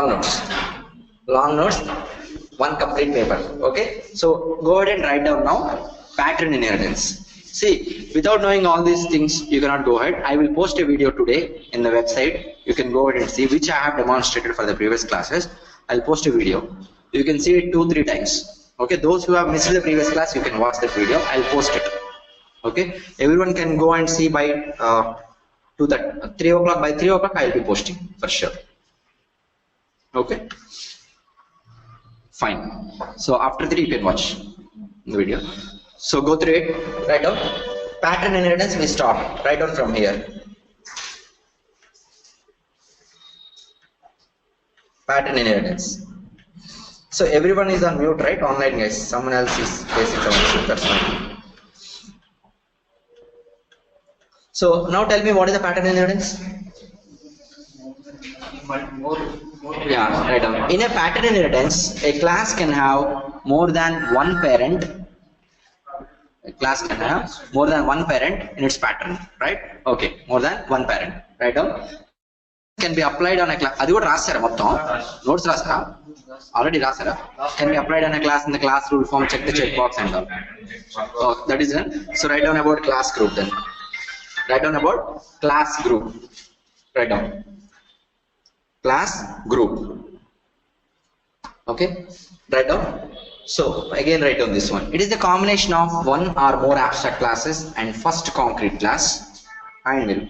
long notes. Long notes, one complete paper. Okay, so go ahead and write down now pattern inheritance. See, without knowing all these things, you cannot go ahead. I will post a video today in the website. You can go ahead and see, which I have demonstrated for the previous classes. I'll post a video. You can see it 2-3 times. Okay, those who have missed the previous class, you can watch that video. I'll post it. Okay, everyone can go and see by 3 o'clock. By 3 o'clock, I'll be posting for sure. Okay, fine. So after 3, you can watch the video. So go through it. Write down pattern inheritance. We stop. Write down from here. Pattern inheritance. So everyone is on mute, right? Online, guys. Someone else is facing some issue. That's fine. So now tell me, what is the pattern inheritance? Yeah, write down. In a pattern inheritance, a class can have more than one parent. A class can have more than one parent in its pattern, right? Okay, more than one parent. Write down. Can be applied on a class. Adi kuda rasara mottham. Notes rasara. Already rasara. Can be applied on a class in the class rule form. Check the checkbox and all. So that is done. So write down about class group then. Write down about class group. Write down. Class group. Okay. Write down. So again, write down this one. It is the combination of one or more abstract classes and first concrete class. And will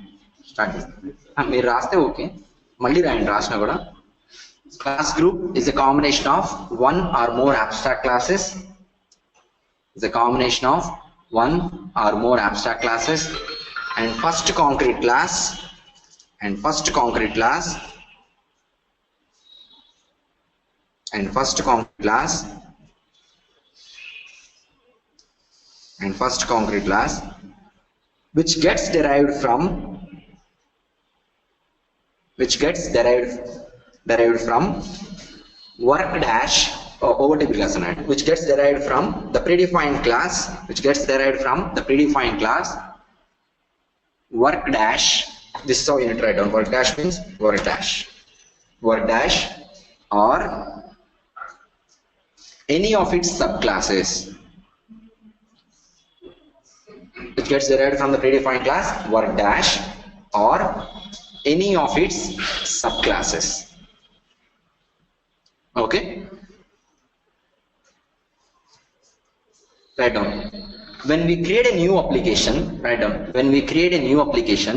start this. మీరు రాస్తే okay, మళ్ళీ రాయండి రాసిన కూడా. Class group is a combination of one or more abstract classes. Is a combination of one or more abstract classes and first concrete class and first concrete class and first concrete class and first concrete class, which gets derived from work dash over table class, which gets derived from the predefined class, work dash. This is how you need to write down. Work dash means work dash or any of its subclasses, which gets derived from the predefined class work dash or any of its subclasses. Okay, write down. When we create a new application, write down. When we create a new application,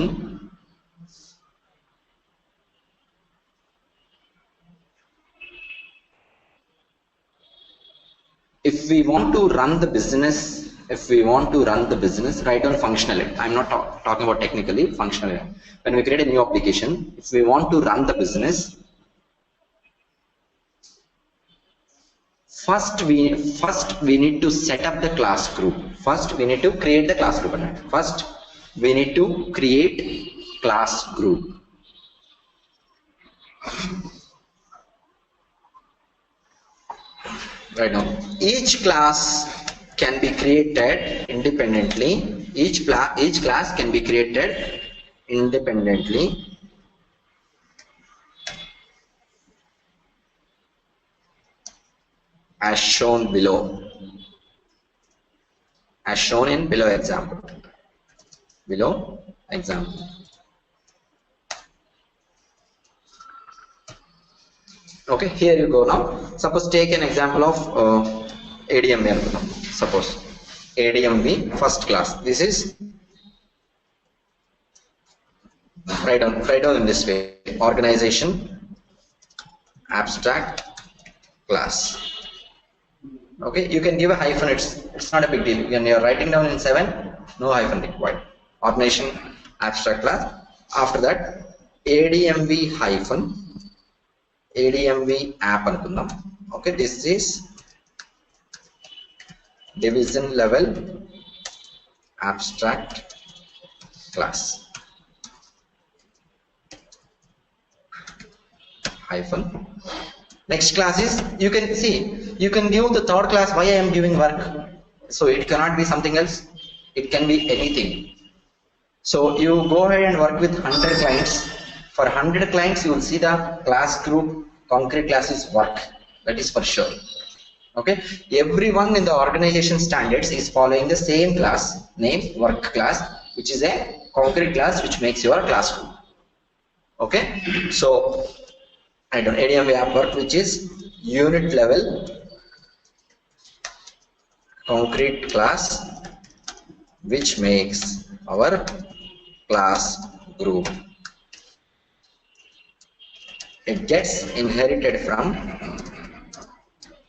if we want to run the business, write down functionally. I'm not talking about technically, functionally. When we create a new application, if we want to run the business, first we need to set up the class group. First we need to create the class group. First we need to create class group. Right now, each class can be created independently. Each class can be created independently as shown below. As shown in below example. Okay, here you go now. Suppose take an example of ADMV. Suppose ADMV first class. This is write down in this way. Organization abstract class. Okay, you can give a hyphen. It's not a big deal. When you're writing down in 7, no hyphen required. Organization abstract class. After that, ADMV hyphen ADMV app anukundam. Okay, this is division level abstract class hyphen. Next class is, you can see, you can give the third class. Why I am giving work? So it cannot be something else, it can be anything. So you go ahead and work with 100 clients. For 100 clients you will see the class group Concrete class is work. That is for sure. Okay. Everyone in the organization standards is following the same class name, work class, which is a concrete class which makes your classroom. Okay. So I don't ADM we have work which is unit level concrete class which makes our class group. It gets inherited from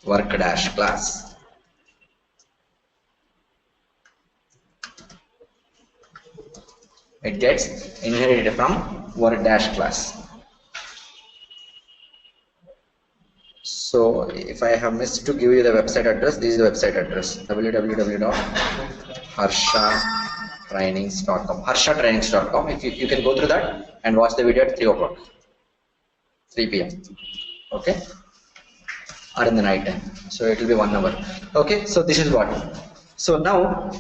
work dash class. It gets inherited from work dash class. So if I have missed to give you the website address, this is the website address www.harshatrainings.com. harshatrainings.com. If you can go through that and watch the video at 3 o'clock, 3 p.m. Okay, or in the night time. So it will be 1 hour. Okay, so this is what. So now,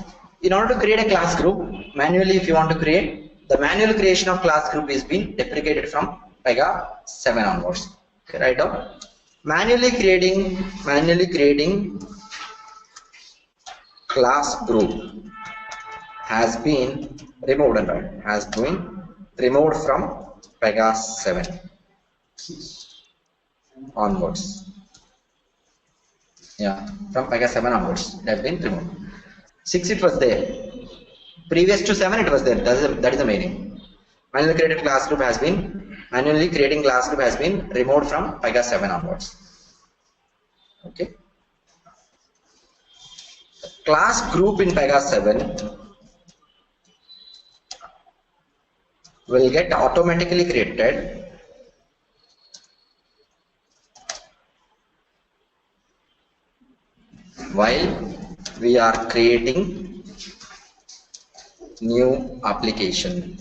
in order to create a class group manually, if you want to create, the manual creation of class group is being deprecated from Pega 7 onwards. Okay, right now. Manually creating class group has been removed from Pega 7 onwards. Yeah, from Pega 7 onwards it has been removed. 6 it was there. Previous to 7 it was there. That is the meaning. Manually creating class group has been removed from Pega 7 onwards. Okay. Class group in Pega 7 will get automatically created while we are creating new application.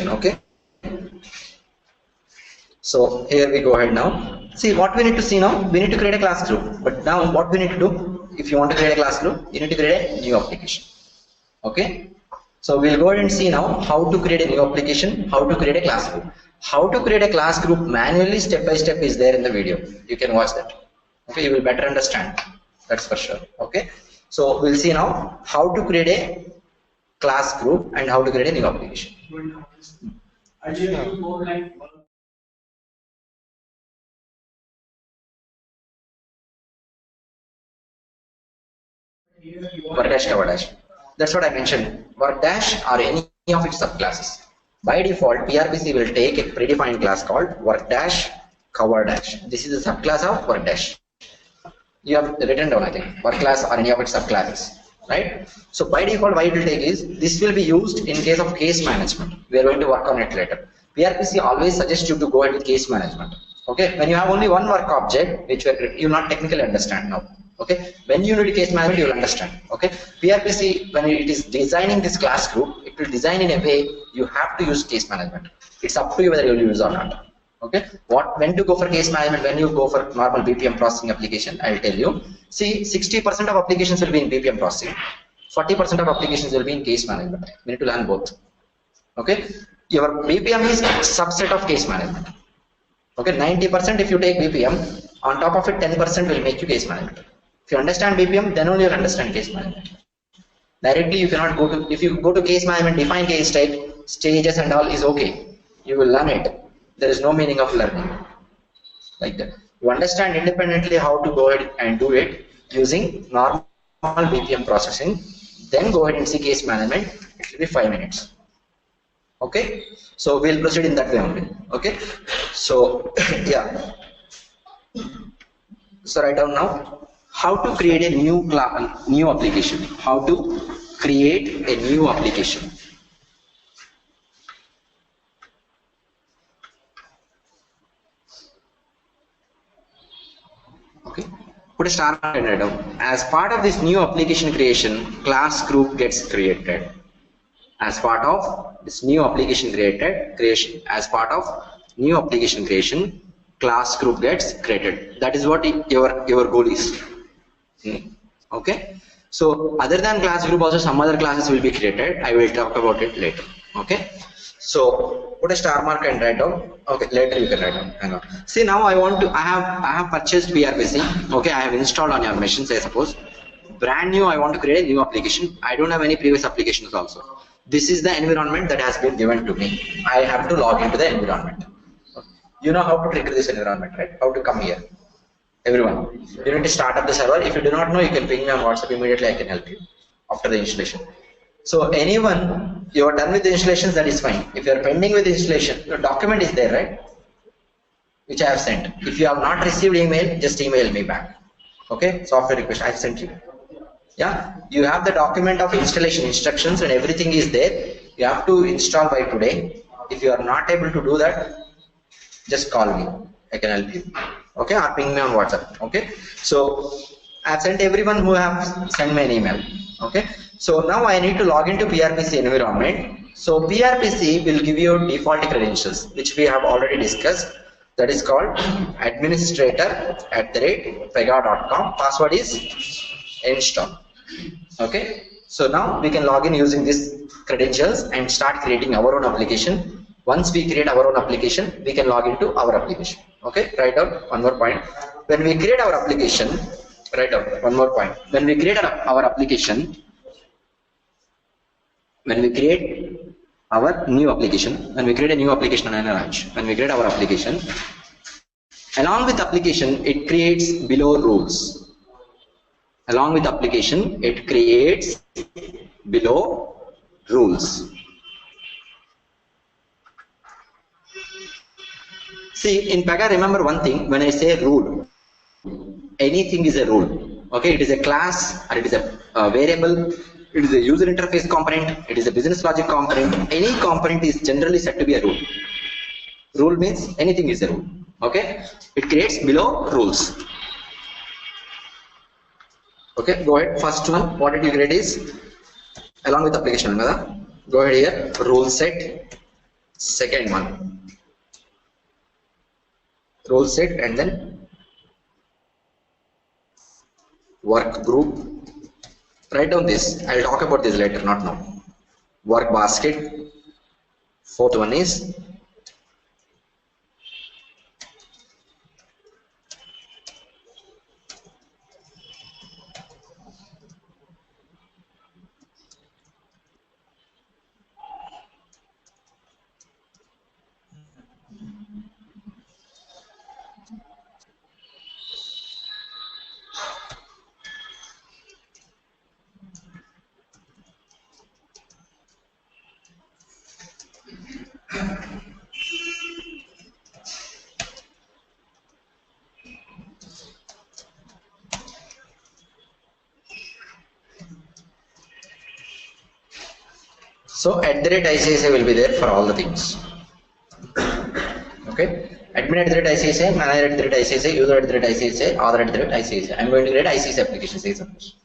Okay. So here we go ahead now. See what we need to see now. We need to create a class group. But now what we need to do, if you want to create a class group, you need to create a new application. Okay. So we'll go ahead and see now how to create a new application, how to create a class group. How to create a class group manually, step by step, is there in the video. You can watch that. Okay, you will better understand. That's for sure. Okay. So we'll see now how to create a class group and how to create a new application. Work dash cover dash. That's what I mentioned. Work dash or any of its subclasses. By default, PRPC will take a predefined class called work dash cover dash. This is a subclass of work dash. You have written down, I think, work class or any of its subclasses, right? So by default, what it will take is this will be used in case of case management. We are going to work on it later. PRPC always suggests you to go ahead with case management. Okay, when you have only one work object, which you not technically understand now. Okay, when you need case management, you will understand. Okay, PRPC, when it is designing this class group, it will design in a way you have to use case management. It's up to you whether you will use or not. Okay, when to go for case management, when you go for normal BPM processing application, I will tell you. See, 60% of applications will be in BPM processing, 40% of applications will be in case management. We need to learn both. Okay, your BPM is subset of case management. Okay, 90% if you take BPM, on top of it 10% will make you case management. If you understand BPM, then only you will understand case management. Directly you cannot go to, if you go to case management, define case type, stages and all is okay. You will learn it. There is no meaning of learning like that. You understand independently how to go ahead and do it using normal BPM processing. Then go ahead and see case management. It will be 5 minutes. Okay, so we'll proceed in that way only. Okay, so yeah. So write down now how to create a new application. How to create a new application. Okay. Put a star mark and write down. As part of this new application creation, class group gets created. As part of this new application creation, as part of new application creation, class group gets created. That is what your goal is. Okay. So other than class group, also some other classes will be created. I will talk about it later. Okay. So put a star mark and write down. Okay, later you can write down. Hang on. See, now I have purchased PRPC. Okay, I have installed on your machine, say suppose. Brand new, I want to create a new application. I don't have any previous applications also. This is the environment that has been given to me. I have to log into the environment. You know how to trigger this environment, right? How to come here. Everyone, you need to start up the server. If you do not know, you can ping me on WhatsApp immediately. I can help you after the installation. So anyone, you are done with the installations, that is fine. If you are pending with the installation, the document is there, right? Which I have sent. If you have not received email, just email me back. Okay, software request I have sent you. Yeah, you have the document of installation instructions and everything is there. You have to install by today. If you are not able to do that, just call me. I can help you. Okay, or ping me on WhatsApp. Okay, so I have sent everyone who have sent me an email. Okay, so now I need to log into PRPC environment. So PRPC will give you default credentials, which we have already discussed. That is called administrator@pega.com. Password is install. Okay, so now we can log in using these credentials and start creating our own application. Once we create our own application, we can log into our application. Okay, write down one more point. When we create our application, write down one more point. When we create our application, when we create our new application, when we create a new application on Energy, when we create our application, along with application, it creates below rules. Along with application, it creates below rules. See, in Pega, remember one thing, when I say rule, anything is a rule. Okay, it is a class, or it is a variable, it is a user interface component, it is a business logic component. Any component is generally said to be a rule. Rule means anything is a rule. Okay, it creates below rules. Okay, go ahead. First one, what it will create is along with application. Go ahead here, rule set. Second one, rule set, and then work group. Write down this. I'll talk about this later, not now. Work basket. Fourth one is so @ICSA will be there for all the things. Okay, admin @ICSA, manager @ICSA, user @ICSA, author @ICSA. I'm going to create ICSA application, say suppose.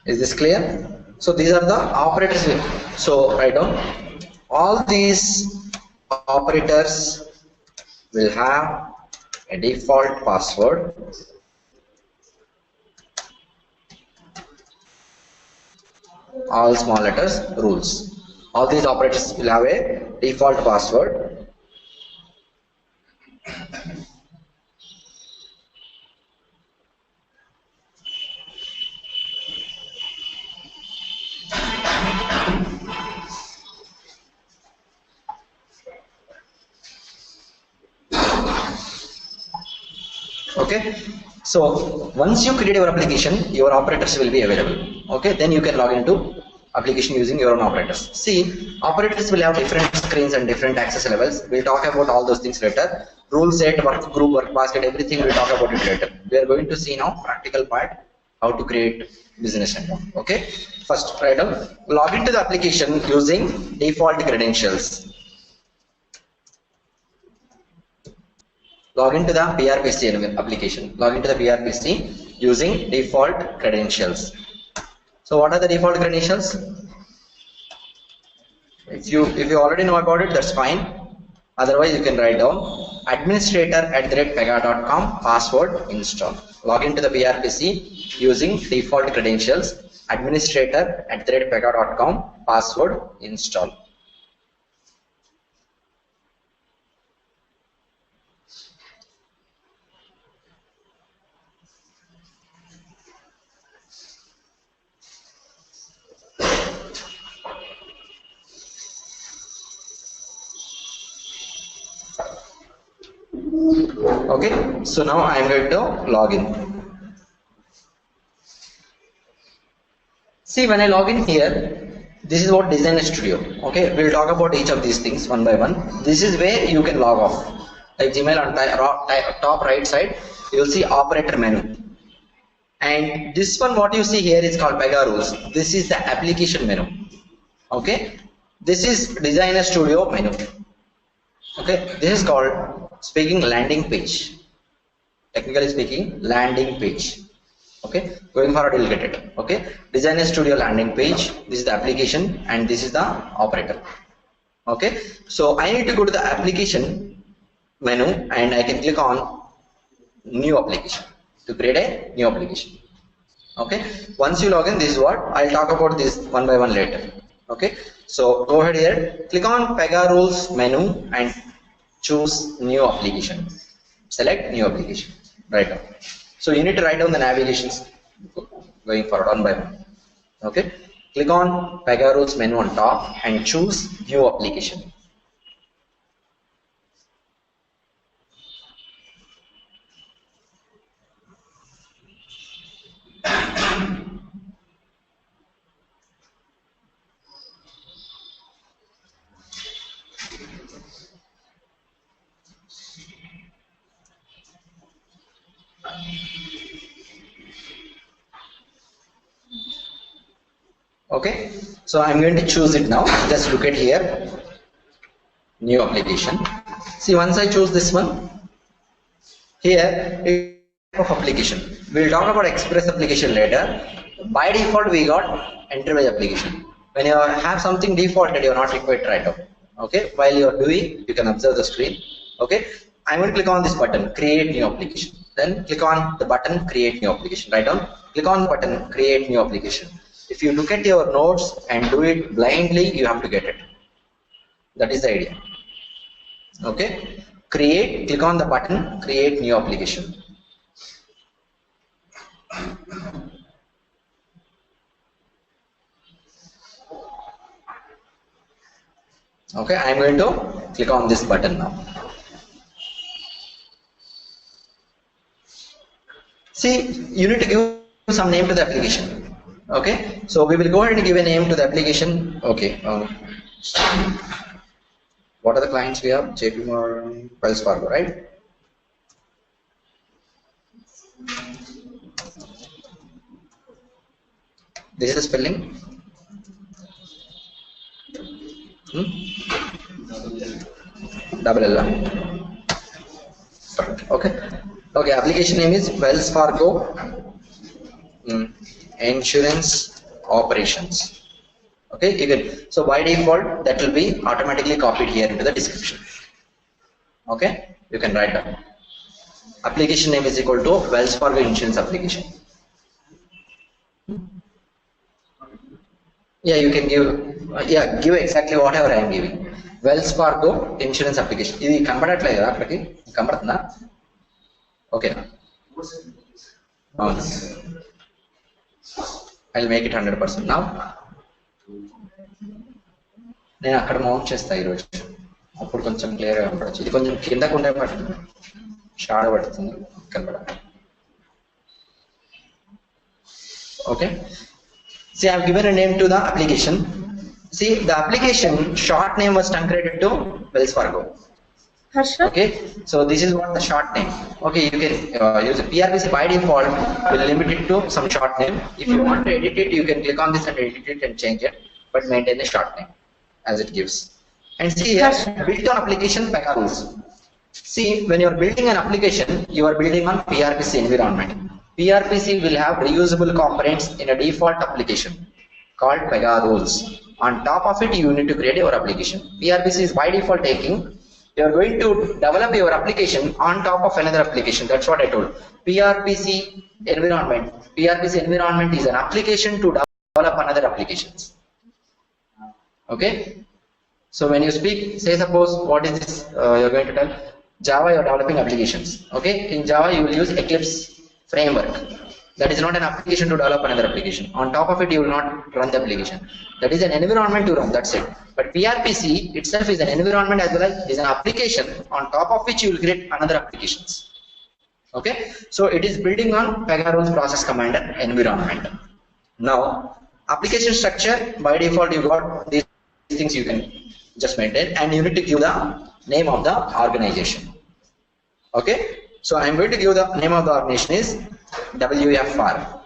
Is this clear? So these are the operators. So write down all these operators will have a default password. All small letters, rules. All these operators will have a default password. Okay, so once you create your application, your operators will be available. Okay, then you can log into application using your own operators. See, operators will have different screens and different access levels. We'll talk about all those things later. Rule set, work group, work basket, everything we'll talk about it later. We are going to see now practical part, how to create business and all. Okay, first write down, log into the application using default credentials. Log into the PRPC application. Log into the PRPC using default credentials. So what are the default credentials? If you already know about it, that's fine. Otherwise, you can write down administrator@pega.com password install. Log into the PRPC using default credentials. Administrator@pega.com password install. Okay, so now I am going to log in. See, when I log in here, this is what Designer Studio. Okay, we'll talk about each of these things one by one. This is where you can log off. Like Gmail on top right side, you will see operator menu. And this one, what you see here is called Pega Rules. This is the application menu. Okay, this is Designer Studio menu. Okay, this is called speaking landing page. Technically speaking, landing page. Okay, going forward you'll get it. Okay, Designer Studio landing page. This is the application and this is the operator. Okay, so I need to go to the application menu and I can click on new application to create a new application. Okay, once you log in, this is what I'll talk about this one by one later. Okay, so go ahead here, click on Pega Rules menu and choose new application. Select new application. Right now. So you need to write down the navigations going forward one by one. Okay, click on Pega Rules menu on top and choose new application. Okay, so I'm going to choose it now. Just look at here, new application. See, once I choose this one, here of application. We'll talk about express application later. By default, we got enterprise application. When you have something defaulted, you're not required to write out. Okay, while you're doing, you can observe the screen. Okay, I'm going to click on this button, create new application. Then click on the button, create new application. Write down, click on the button, create new application. If you look at your notes and do it blindly, you have to get it. That is the idea. Okay, create, click on the button, create new application. Okay, I'm going to click on this button now. See, you need to give some name to the application. Okay, so we will go ahead and give a name to the application. Okay, what are the clients we have? JP Morgan, Wells Fargo, right? This is the spelling. Double L. Okay. Okay. Application name is Wells Fargo Insurance Operations. Okay. You can. So by default, that will be automatically copied here into the description. Okay. You can write down. Application name is equal to Wells Fargo Insurance Application. Yeah, you can give. Yeah, give exactly whatever I am giving. Wells Fargo Insurance Application. ఇది కనబడట్లేదు కదా అక్కడికి కనబడుతుందా? Okay. I'll make it 100% now. నేను అక్కడ mount చేస్తా ఈరోజు. అప్పుడు కొంచెం క్లియర్ గా కనబడచ్చు. ఇది కొంచెం కిందకు ఉండే పడుతుంది. షాడో పడుతుంది కనబడాలి. Okay. See, I have given a name to the application. See, the application short name was truncated to Wells Fargo. Harsha? Okay, so this is what the short name. Okay, you can use a PRPC by default will limit it to some short name. If you want to edit it, you can click on this and edit it and change it, but maintain the short name as it gives. And see here, built on application Pega rules. See, when you are building an application, you are building on PRPC environment. PRPC will have reusable components in a default application called Pega rules. On top of it, you need to create your application. PRPC is by default taking. You are going to develop your application on top of another application. That's what I told. PRPC environment. PRPC environment is an application to develop another applications. Okay. So when you speak, say suppose what is this? You're going to tell Java. You're developing applications. Okay. In Java, you will use Eclipse framework. That is not an application to develop another application. On top of it, you will not run the application. That is an environment to run. That's it. But PRPC itself is an environment as well as is an application on top of which you will create another applications. Okay. So it is building on Pega rules process commander environment. Now, application structure by default you got these things you can just maintain, and you need to give the name of the organization. Okay. So I am going to give the name of the organization is WFR.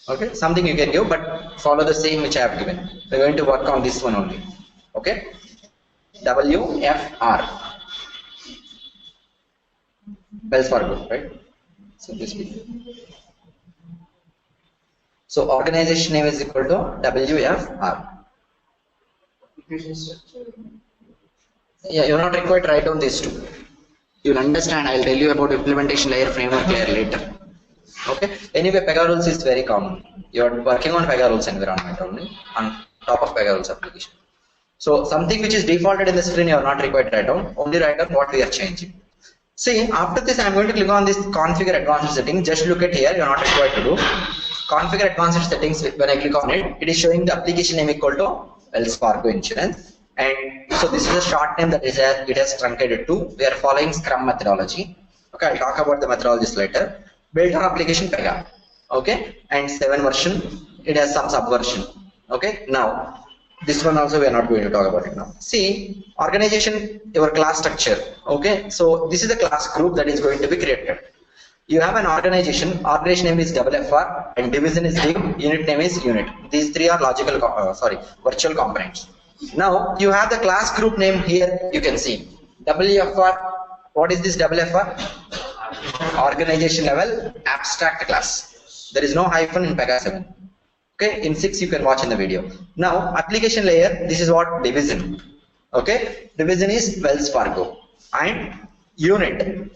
Okay, something you can give, but follow the same which I have given. We're going to work on this one only. Okay, WFR. Wells Fargo, right? So this will. So organization name is equal to WFR. Yeah, you're not required to write down these two. You'll understand. I'll tell you about implementation layer framework layer later. Okay. Anyway, Pega rules is very common. You're working on Pega rules environment only on top of Pega rules application. So something which is defaulted in the screen, you're not required to write down. Only write down what we are changing. See, after this, I'm going to click on this configure advanced settings. Just look at here. You're not required to do configure advanced settings. When I click on it, it is showing the application name equal to Wells Fargo Insurance. And so this is a short name that is it has truncated to. We are following Scrum methodology. Okay, I'll talk about the methodologies later. Built on application Pega. Okay, and 7 version. It has some subversion. Okay, now this one also we are not going to talk about it now. See, organization, your class structure. Okay, so this is the class group that is going to be created. You have an organization name is WFR, and division is div, unit name is unit. These three are logical, virtual components. Now you have the class group name here. You can see WFR. What is this WFR? Organization level abstract class. There is no hyphen in Pega 7. Okay, in 6 you can watch in the video. Now application layer. This is what division. Okay, division is Wells Fargo, and unit.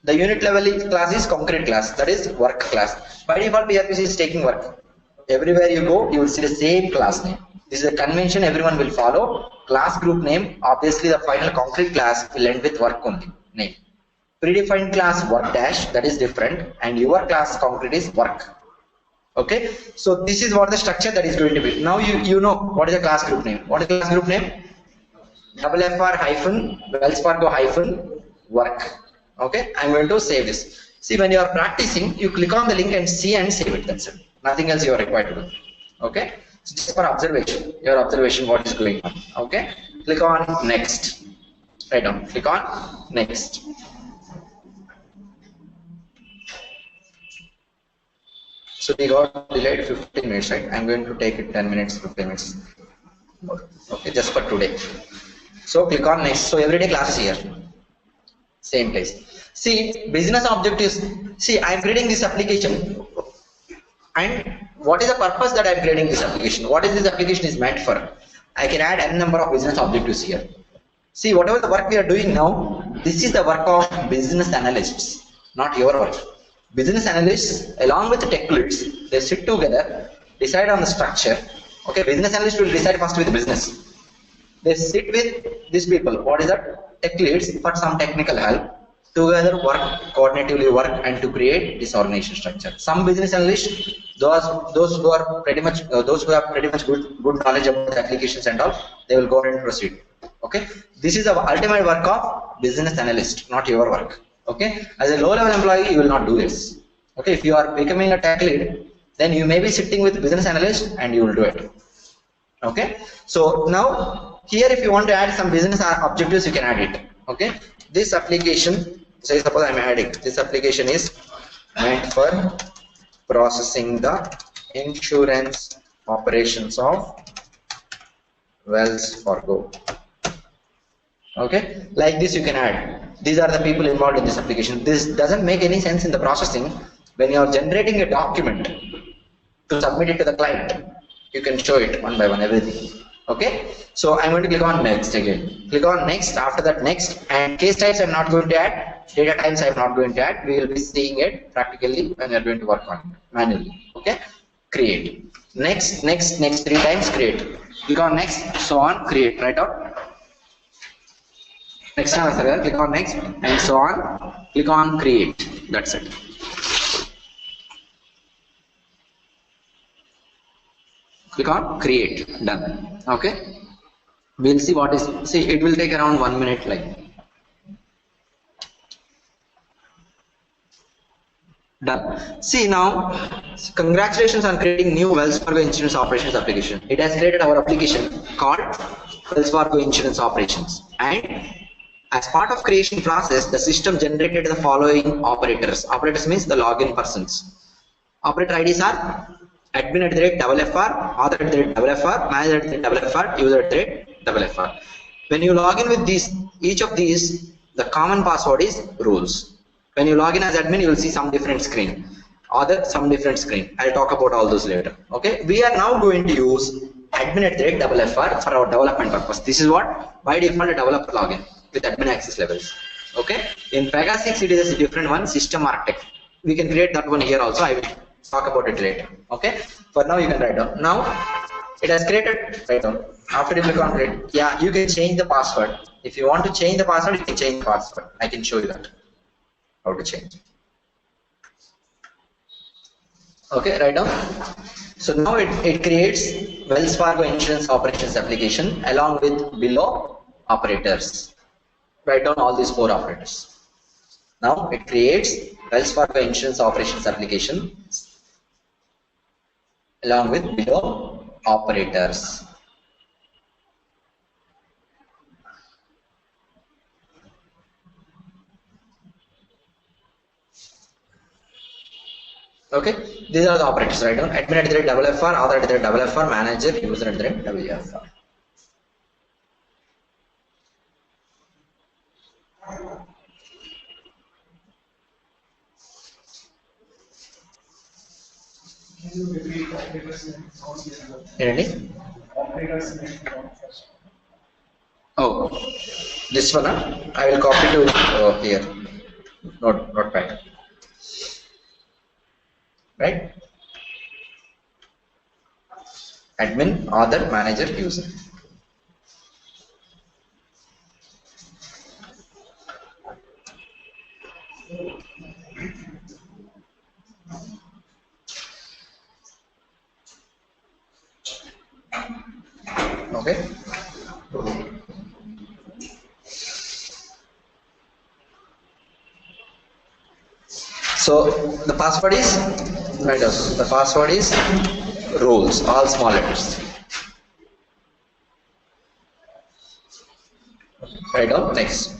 The unit level class is concrete class. That is work class. By default, PRPC is taking work. Everywhere you go, you will see the same class name. This is a convention everyone will follow. Class group name, obviously the final concrete class will end with work only name. Predefined class work dash, that is different, and your class concrete is work. Okay, so this is what the structure that is going to be. Now you know what is the class group name. What is the class group name? WFR hyphen Wells Fargo hyphen work. Okay, I'm going to save this. See, when you are practicing, you click on the link and see and save it. That's it. Nothing else you are required to do. Okay. So just for observation, your observation what is going on. Okay, click on next. Right down. Click on next. So we got delayed 15 minutes, right? I'm going to take it 10 minutes, 15 minutes. Okay, just for today. So click on next. So everyday classes here. Same place. See, business objectives. See, I'm creating this application. And what is the purpose that I'm creating this application? What is this application is meant for? I can add n number of business objectives here. See, whatever the work we are doing now, this is the work of business analysts, not your work. Business analysts, along with the tech leads, they sit together, decide on the structure. Okay, business analysts will decide first with the business. They sit with these people. What is that? Tech leads for some technical help. Together work, coordinatively work, and to create this organization structure. Some business analysts, those who are pretty much those who have pretty much good knowledge about the applications and all, they will go ahead and proceed. Okay, this is the ultimate work of business analyst, not your work. Okay, as a low-level employee, you will not do this. Okay, if you are becoming a tech lead, then you may be sitting with business analyst and you will do it. Okay, so now here, if you want to add some business objectives, you can add it. Okay, this application, say suppose I'm adding, this application is meant for processing the insurance operations of Wells Fargo. Okay, like this you can add, these are the people involved in this application. This doesn't make any sense in the processing. When you are generating a document to submit it to the client, you can show it one by one, everything. Okay, so I'm going to click on next again, click on next, after that next, and case types I'm not going to add, data types I'm not going to add. We will be seeing it practically when we are going to work on it manually. Okay, create, next, next, next, 3 times, create, click on next, so on, create, write out. Next time, click on next, and so on, click on create. That's it. Click on create, done. Okay, we'll see what is, see it will take around 1 minute, like done. See now, congratulations on creating new Wells Fargo Insurance Operations application. It has created our application called Wells Fargo Insurance Operations, and as part of creation process, the system generated the following operators. Operators means the login persons. Operator IDs are admin @FFR, author @FFR, manager @FFR, user @FFR. When you log in with these, each of these, the common password is rules. When you log in as admin, you will see some different screen. Author, some different screen. I'll talk about all those later. Okay, we are now going to use admin @FFR for our development purpose. This is what by default a developer login with admin access levels. Okay, in Pega 6 it is a different one, system architect. We can create that one here also. I will talk about it later. Okay, for now you can write down. Now it has created, write down. After you click on create, yeah, you can change the password. If you want to change the password, you can change the password. I can show you that how to change. Okay, write down. So now it creates Wells Fargo Insurance Operations application along with below operators. Write down all these 4 operators. Now it creates Wells Fargo Insurance Operations application along with below operators. Okay, these are the operators, right? Admin @FFR, author @FFR, manager, user @WFR. Oh, this one, I will copy to here, notepad, right? Admin, author, manager, user. Okay, so the password is, right, the password is rules, all small letters. Right down. Next,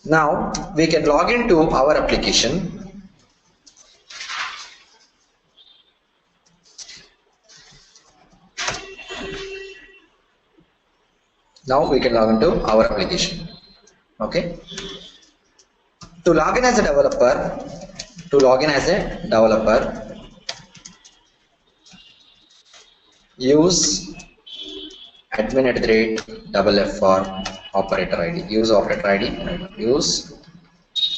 now we can log into our application. Now we can log into our application. Okay, to log in as a developer, use admin @FFR operator ID. Use operator ID. Use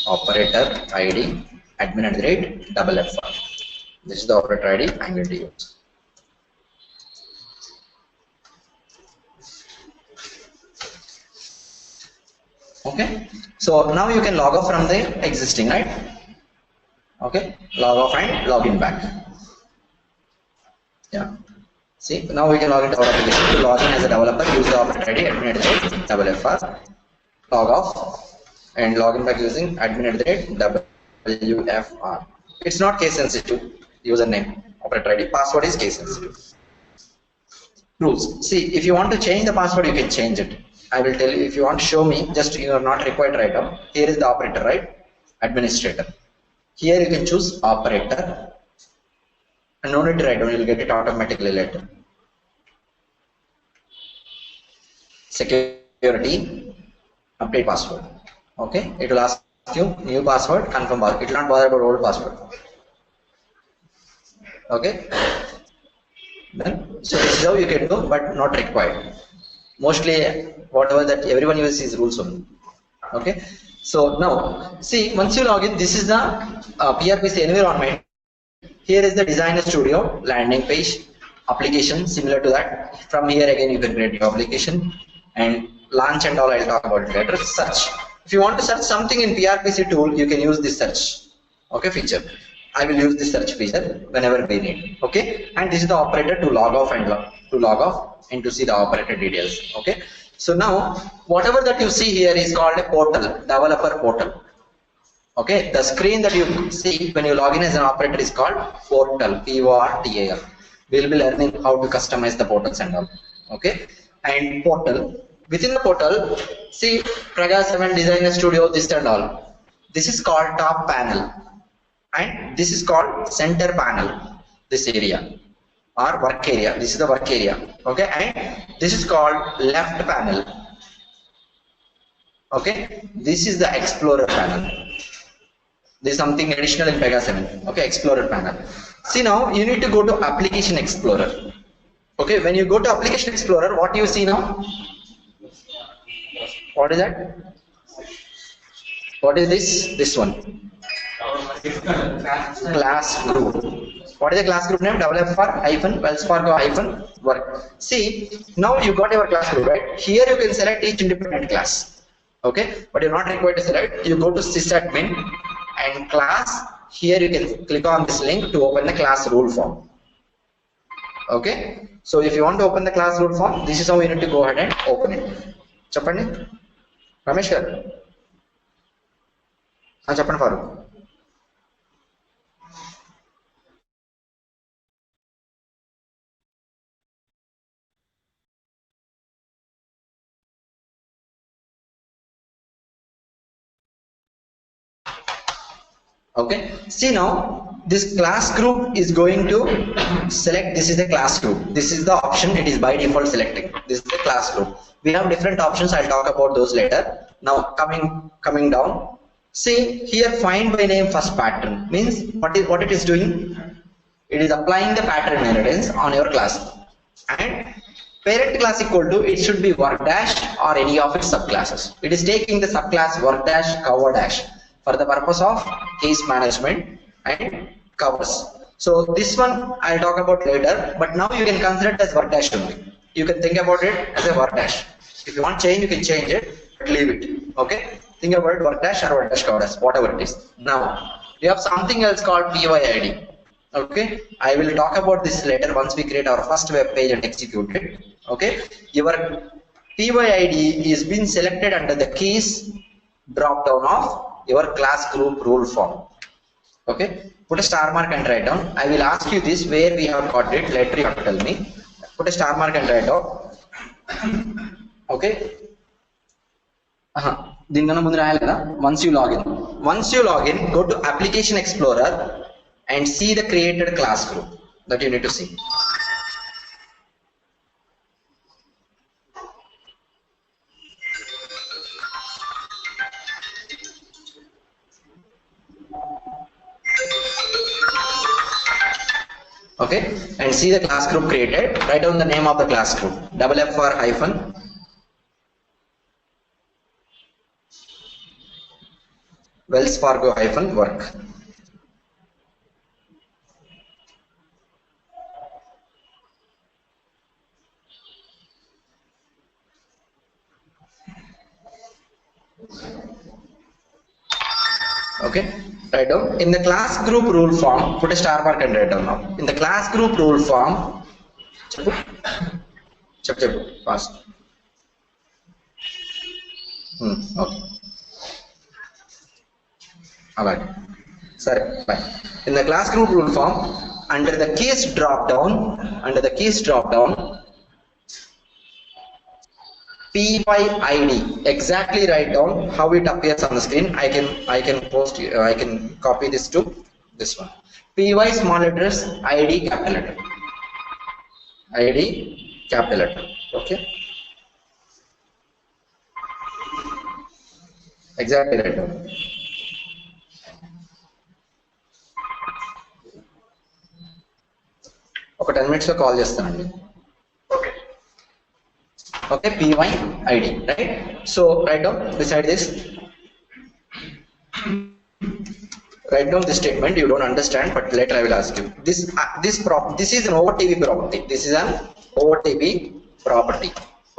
operator ID admin @FFR. This is the operator ID I'm going to use. Okay, so now you can log off from the existing, right? Okay, log off and log in back. Yeah, see, now we can log into our application. To log in as a developer, use the operator ID admin @FFR, log off and log in back using admin @WFR. It's not case sensitive username, operator ID. Password is case sensitive. Rules, see, if you want to change the password, you can change it. I will tell you. If you want to show me, just you are not required to write down. Here is the operator, right? Administrator. Here you can choose operator, and no need to write down. You will get it automatically later. Security, update password. Okay, it will ask you new password, confirm password. It will not bother about old password. Okay. Then, so this is how you can do, but not required. Mostly, whatever that everyone uses is rules only. Okay. So now, see, once you log in, this is the PRPC environment. Here is the Designer Studio landing page application, similar to that. From here again, you can create your application and launch and all. I'll talk about it later. Search. If you want to search something in PRPC tool, you can use this search. Okay, feature. I will use this search feature whenever we need. Okay, and this is the operator to log off and to see the operator details. Okay, so now whatever that you see here is called a portal, developer portal. Okay, the screen that you see when you log in as an operator is called portal, P-O-R-T-A-L. We will be learning how to customize the portals and all. Okay, and portal, within the portal, see Praga 7 Designer Studio, this and all. This is called top panel, and this is called center panel, this area, or work area. This is the work area. Okay, and this is called left panel. Okay, this is the explorer panel. This is something additional in Pega 7. Okay, explorer panel. See, now you need to go to application explorer. Okay, when you go to application explorer, what do you see now? What is that? What is this? This one. Class group. What is the class group name? Wells Fargo work. See, now you got your class group, right? Here you can select each independent class. Okay, but you're not required to select. You go to sysadmin and class. Here you can click on this link to open the class rule form. Okay, so if you want to open the class rule form, this is how you need to go ahead and open it. Chappandi, Ramesh garu. Chappandi Farooq. Okay, see, now this class group is going to select. This is the class group. This is the option. It is by default selecting. This is the class group. We have different options. I'll talk about those later. Now coming down. See here, find by name first pattern means what it is doing. It is applying the pattern inheritance on your class, and parent class equal to, it should be work dash or any of its subclasses. It is taking the subclass work dash cover dash for the purpose of case management and covers. So this one I'll talk about later, but now you can consider it as work dash only. You can think about it as a work dash. If you want change, you can change it, but leave it. Okay, think about it work dash or work dash cover dash, whatever it is. Now we have something else called PYID. Okay, I will talk about this later once we create our first web page and execute it. Okay, your PYID is being selected under the keys drop down of your class group rule form. Okay, put a star mark and write down. I will ask you this, where we have got it. Later you have to tell me. Put a star mark and write down. Okay. Once you log in, go to Application Explorer and see the created class group that you need to see. Okay, and see the class group created. Write down the name of the class group. FFR hyphen Wells Fargo hyphen work. Okay, write down in the class group rule form. Put a star mark and write down now. In the class group rule form, fast. Okay. Alright. Sorry. Bye. In the class group rule form, under the keys drop down, PYID. Exactly write down how it appears on the screen. I can post. I can copy this to this one. PY small letters, ID capital letter. ID capital letter. Okay. Exactly write down. ఒక 10 minutes లో call చేస్తానండి. Okay, PYID, right? So write down beside this. Write down this statement. You don't understand, but later I will ask you. This is an OTP property. This is an OTP property.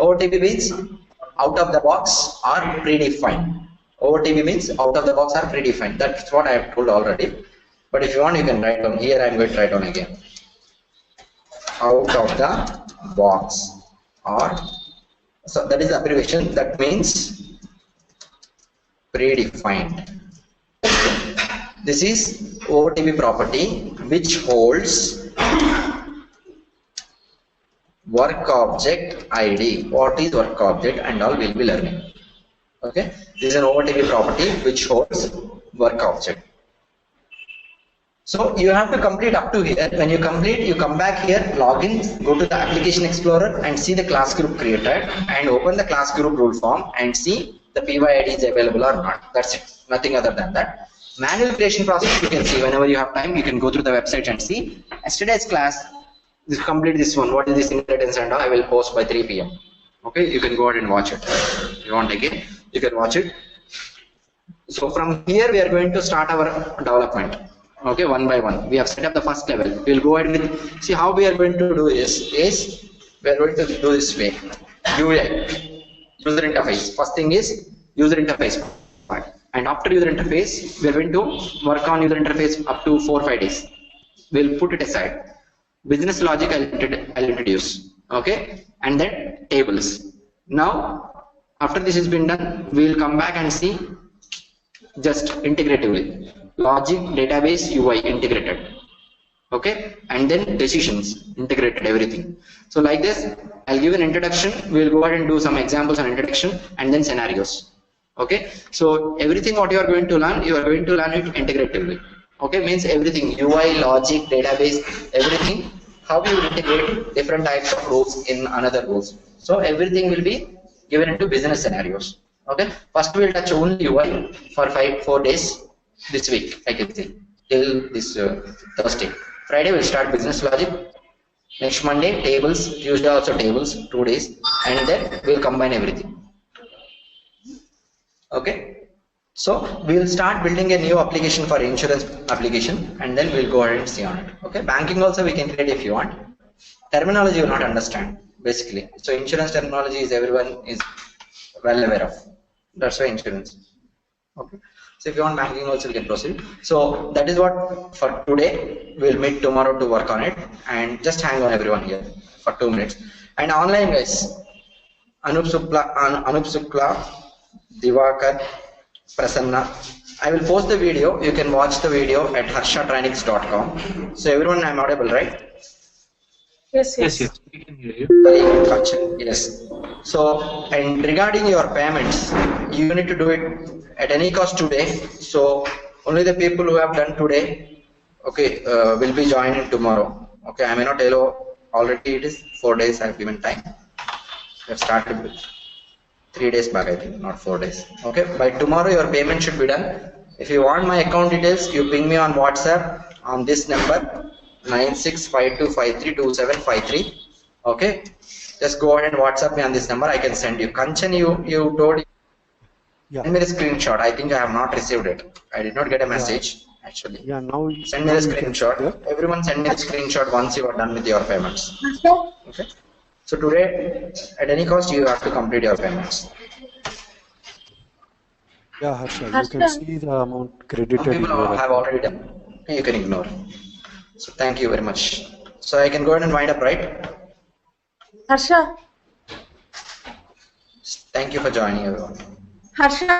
OTP means out of the box or predefined. OTP means out of the box or predefined. That's what I have told already. But if you want, you can write down. Here I am going to write down again. Out of the box or, so that is the abbreviation. That means predefined. This is OTP property which holds work object ID. What is work object and all we'll be learning. Okay, this is an OTP property which holds work object. So you have to complete up to here. When you complete, you come back here, log in, go to the application explorer and see the class group created and open the class group rule form and see the PYID is available or not. That's it, nothing other than that. Manual creation process you can see whenever you have time. You can go through the website and see. Yesterday's class, this complete this one. What is this inheritance and all? I will post by 3 p.m. Okay, you can go ahead and watch it. If you want again, you can watch it. So from here we are going to start our development. Okay, one by one. We have set up the first level. We will go ahead with, see how we are going to do this is we are going to do this way. UI, user interface. First thing is user interface part. And after user interface, we are going to work on user interface up to 4-5 days. We'll put it aside. Business logic I'll introduce. Okay, and then tables. Now, after this has been done, we will come back and see just integratively. Logic, database, UI integrated. Okay, and then decisions integrated, everything. So like this, I'll give an introduction. We'll go ahead and do some examples on introduction and then scenarios. Okay, so everything what you are going to learn, you are going to learn it integratively. Okay, means everything, UI, logic, database, everything, how you will integrate different types of roles in another roles. So everything will be given into business scenarios. Okay, first we'll touch only UI for 4 days this week, I can say, till this Thursday. Friday we'll start business logic. Next Monday tables, Tuesday also tables, 2 days, and then we'll combine everything. Okay, so we'll start building a new application for insurance application, and then we'll go ahead and see on it. Okay, banking also we can create if you want. Terminology you will not understand basically. So insurance terminology is everyone is well aware of. That's why insurance. Okay, so if you want banking also we can proceed. So that is what for today. We'll meet tomorrow to work on it, and just hang on everyone here for 2 minutes. And online guys, Anup Shukla, Divakar, Prasanna. I will post the video. You can watch the video at harshatrainings.com. So everyone, I'm audible, right? Yes. We can hear you. Yes. So, and regarding your payments, you need to do it at any cost today. So only the people who have done today, okay, will be joining tomorrow. Okay, I may not allow. Already it is 4 days. I have given time. We have started with 3 days back, I think, not 4 days. Okay, by tomorrow your payment should be done. If you want my account details, you ping me on WhatsApp on this number 9652532753. Okay, just go ahead and WhatsApp me on this number. I can send you. Kanchan, you told. Yeah. Send me the screenshot. I think I have not received it. I did not get a message actually. Yeah, now send me the screenshot. Everyone send me the screenshot once you are done with your payments. Okay. So today, at any cost, you have to complete your payments. Yeah, Harsha, you can see the amount credited. Some people have already done. You can ignore. So thank you very much. So I can go ahead and wind up, right? Harsha. Thank you for joining, everyone. Harsha.